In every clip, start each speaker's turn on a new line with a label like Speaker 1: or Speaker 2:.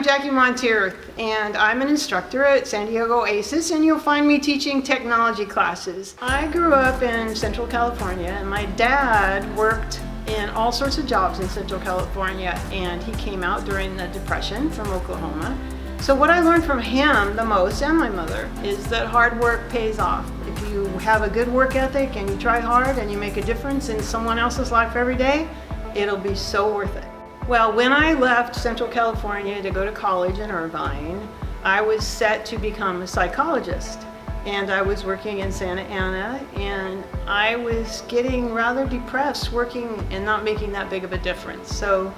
Speaker 1: Jacki Montierth, and I'm an instructor at San Diego Oasis, and you'll find me teaching technology classes. I grew up in Central California, and my dad worked in all sorts of jobs in Central California, and he came out during the Depression from Oklahoma. So what I learned from him the most, and my mother, is that hard work pays off. If you have a good work ethic and you try hard and you make a difference in someone else's life every day, it'll be so worth it. Well, when I left Central California to go to college in Irvine, I was set to become a psychologist. And I was working in Santa Ana, and I was getting rather depressed working and not making that big of a difference. So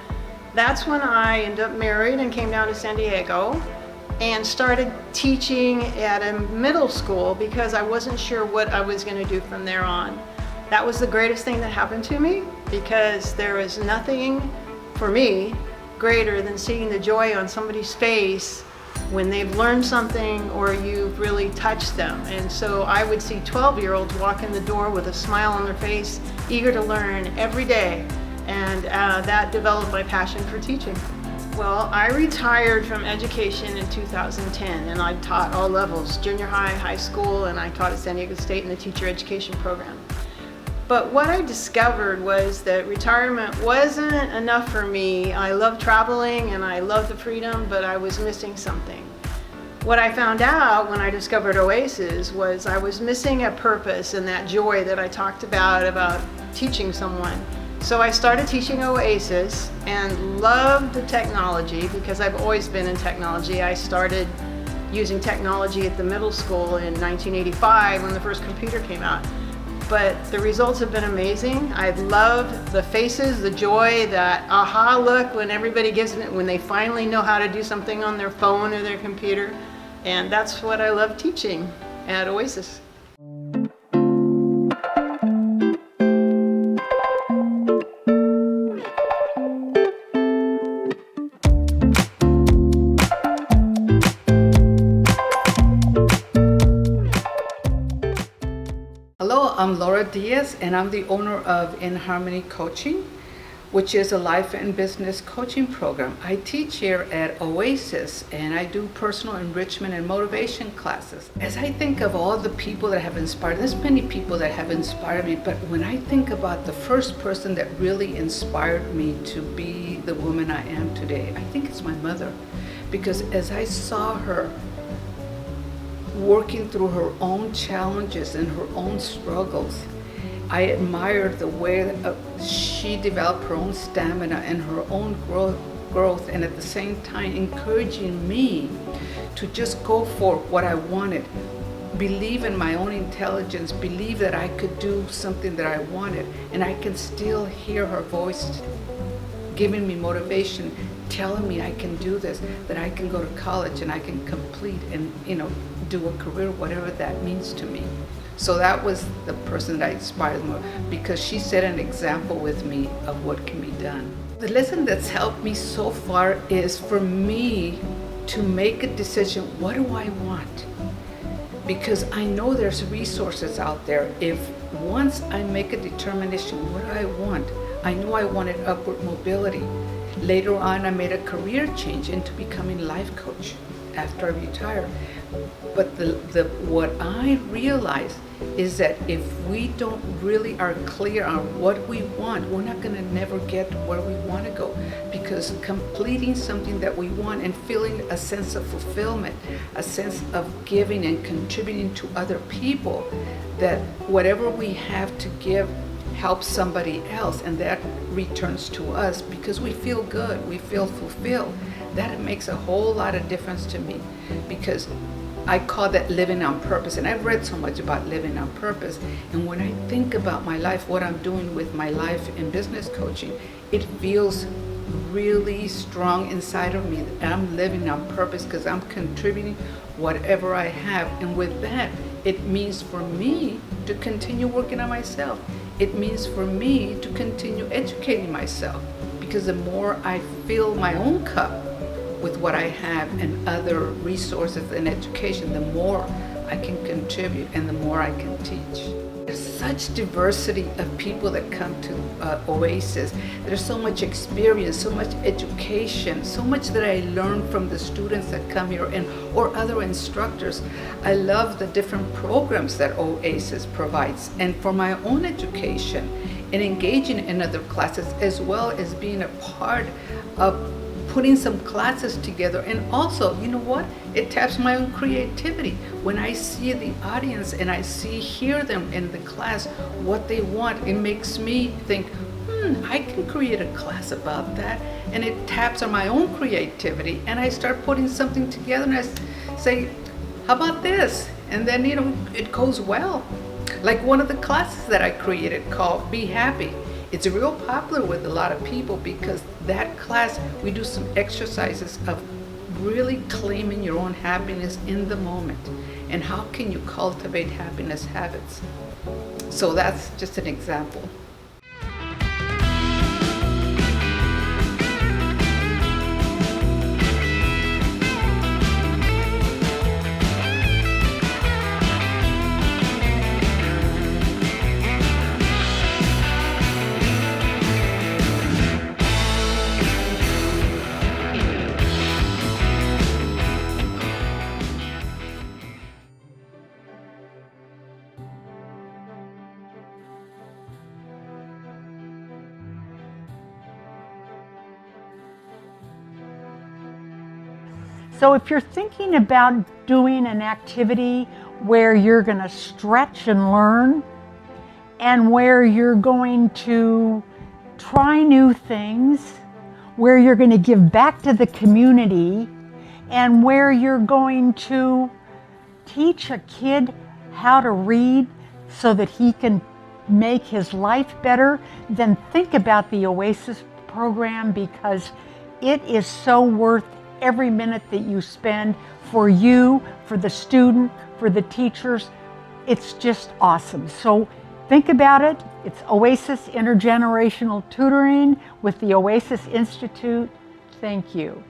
Speaker 1: that's when I ended up married and came down to San Diego and started teaching at a middle school because I wasn't sure what I was going to do from there on. That was the greatest thing that happened to me, because there was nothing for me greater than seeing the joy on somebody's face when they've learned something or you've really touched them. And so I would see 12-year-olds walk in the door with a smile on their face, eager to learn every day. And that developed my passion for teaching. Well, I retired from education in 2010, and I taught all levels, junior high, high school, and I taught at San Diego State in the teacher education program. But what I discovered was that retirement wasn't enough for me. I love traveling and I love the freedom, but I was missing something. What I found out when I discovered Oasis was I was missing a purpose and that joy that I talked about teaching someone. So I started teaching Oasis and loved the technology because I've always been in technology. I started using technology at the middle school in 1985 when the first computer came out. But the results have been amazing. I love the faces, the joy, that aha look when everybody gives it, when they finally know how to do something on their phone or their computer. And that's what I love teaching at Oasis.
Speaker 2: Hello, I'm Laura Diaz, and I'm the owner of In Harmony Coaching, which is a life and business coaching program. I teach here at Oasis, and I do personal enrichment and motivation classes. As I think of all the people that have inspired, there's many people that have inspired me, but when I think about the first person that really inspired me to be the woman I am today, I think it's my mother. Because as I saw her working through her own challenges and her own struggles, I admired the way that she developed her own stamina and her own growth, and at the same time encouraging me to just go for what I wanted, believe in my own intelligence, believe that I could do something that I wanted. And I can still hear her voice giving me motivation, telling me I can do this, that I can go to college and I can complete and do a career, whatever that means to me. So that was the person that I inspired more, because she set an example with me of what can be done. The lesson that's helped me so far is for me to make a decision, what do I want? Because I know there's resources out there. If once I make a determination, what do I want? I know I wanted upward mobility. Later on, I made a career change into becoming a life coach after I retired. But what I realized is that if we don't really are clear on what we want, we're not going to never get where we want to go. Because completing something that we want and feeling a sense of fulfillment, a sense of giving and contributing to other people, that whatever we have to give helps somebody else, and that returns to us because we feel good, we feel fulfilled. That makes a whole lot of difference to me, because I call that living on purpose. And I've read so much about living on purpose, and when I think about my life, what I'm doing with my life in business coaching, it feels really strong inside of me that I'm living on purpose because I'm contributing whatever I have. And with that, it means for me to continue working on myself. It means for me to continue educating myself, because the more I fill my own cup with what I have and other resources and education, the more I can contribute and the more I can teach. There's such diversity of people that come to Oasis. There's so much experience, so much education, so much that I learn from the students that come here or other instructors. I love the different programs that Oasis provides. And for my own education and engaging in other classes, as well as being a part of putting some classes together. And also, you know what? It taps my own creativity. When I see the audience and hear them in the class, what they want, it makes me think, I can create a class about that. And it taps on my own creativity. And I start putting something together and I say, how about this? And then, it goes well. Like one of the classes that I created called Be Happy. It's real popular with a lot of people because that class, we do some exercises of really claiming your own happiness in the moment and how can you cultivate happiness habits. So that's just an example.
Speaker 3: So if you're thinking about doing an activity where you're going to stretch and learn, and where you're going to try new things, where you're going to give back to the community, and where you're going to teach a kid how to read so that he can make his life better, then think about the Oasis program, because it is so worth every minute that you spend for you, for the student, for the teachers. It's just awesome. So think about it. It's Oasis Intergenerational Tutoring with the Oasis Institute. Thank you.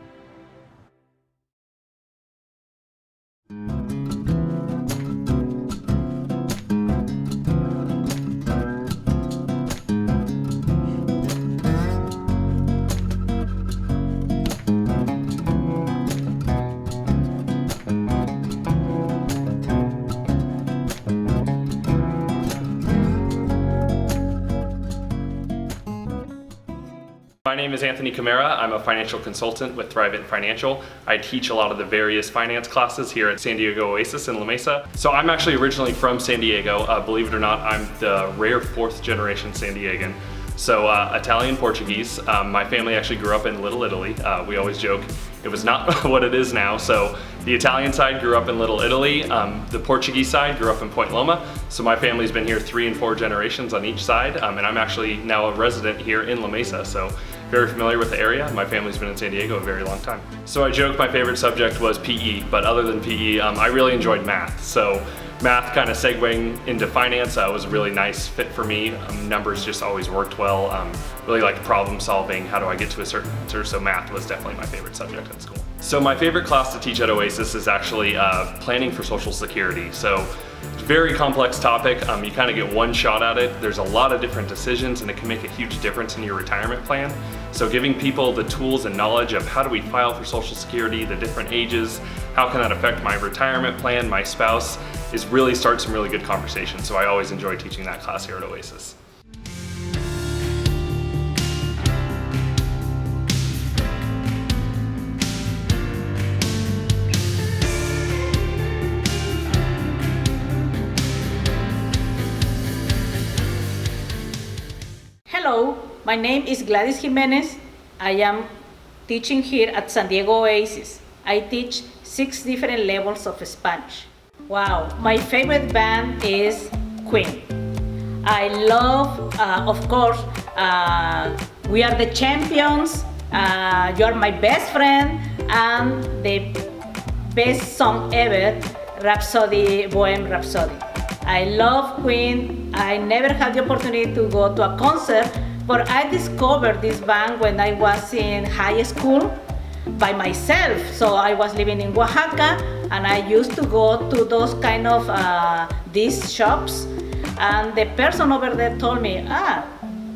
Speaker 4: My name is Anthony Camara. I'm a financial consultant with Thrivent Financial. I teach a lot of the various finance classes here at San Diego Oasis in La Mesa. So I'm actually originally from San Diego. Believe it or not, I'm the rare fourth generation San Diegan. So Italian Portuguese. My family actually grew up in Little Italy. We always joke it was not what it is now. So the Italian side grew up in Little Italy. The Portuguese side grew up in Point Loma. So my family's been here 3 and 4 generations on each side. And I'm actually now a resident here in La Mesa. So very familiar with the area. My family's been in San Diego a very long time. So I joke my favorite subject was PE, but other than PE, I really enjoyed math. So math kind of segueing into finance was a really nice fit for me. Numbers just always worked well. Really like problem solving. How do I get to a certain answer? So math was definitely my favorite subject in school. So my favorite class to teach at Oasis is actually planning for Social Security. So it's a very complex topic. You kind of get one shot at it. There's a lot of different decisions and it can make a huge difference in your retirement plan. So giving people the tools and knowledge of how do we file for Social Security, the different ages, how can that affect my retirement plan, my spouse, is really start some really good conversations. So I always enjoy teaching that class here at Oasis.
Speaker 5: Hello, my name is Gladis Jimenez. I am teaching here at San Diego Oasis. I teach 6 different levels of Spanish. Wow, my favorite band is Queen. I love, of course, We Are the Champions, You're My Best Friend, and the best song ever, Bohemian Rhapsody. I love Queen. I never had the opportunity to go to a concert, but I discovered this band when I was in high school by myself. So I was living in Oaxaca, and I used to go to those kind of disc shops And the person over there told me,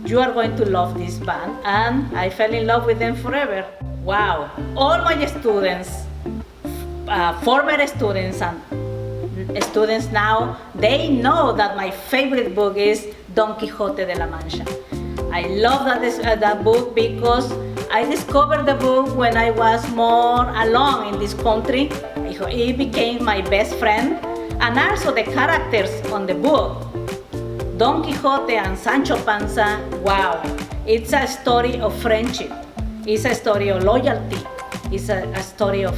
Speaker 5: you are going to love this band. And I fell in love with them forever. Wow, all my students, former students and students now, they know that my favorite book is Don Quixote de la Mancha. I love that book because I discovered the book when I was more alone in this country. It became my best friend, and also the characters on the book, Don Quixote and Sancho Panza. Wow, it's a story of friendship. It's a story of loyalty. It's a story of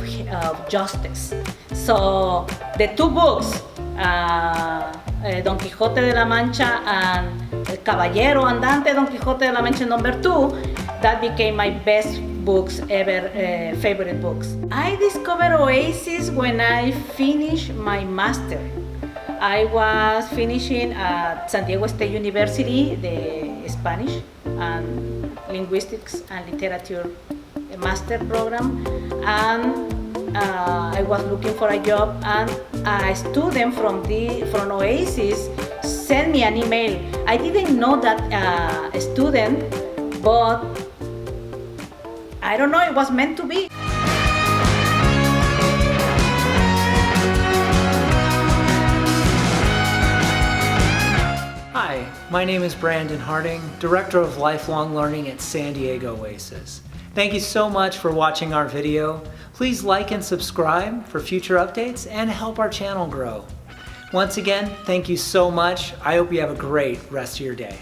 Speaker 5: justice. So the two books, Don Quixote de la Mancha and El Caballero Andante Don Quixote de la Mancha #2, that became my best books ever, favorite books. I discovered Oasis when I finished my master. I was finishing at San Diego State University, the Spanish and Linguistics and Literature master program, and I was looking for a job, and a student from Oasis sent me an email. I didn't know that student, but I don't know, it was meant to be.
Speaker 6: Hi, my name is Brandon Harding, Director of Lifelong Learning at San Diego Oasis. Thank you so much for watching our video. Please like and subscribe for future updates and help our channel grow. Once again, thank you so much. I hope you have a great rest of your day.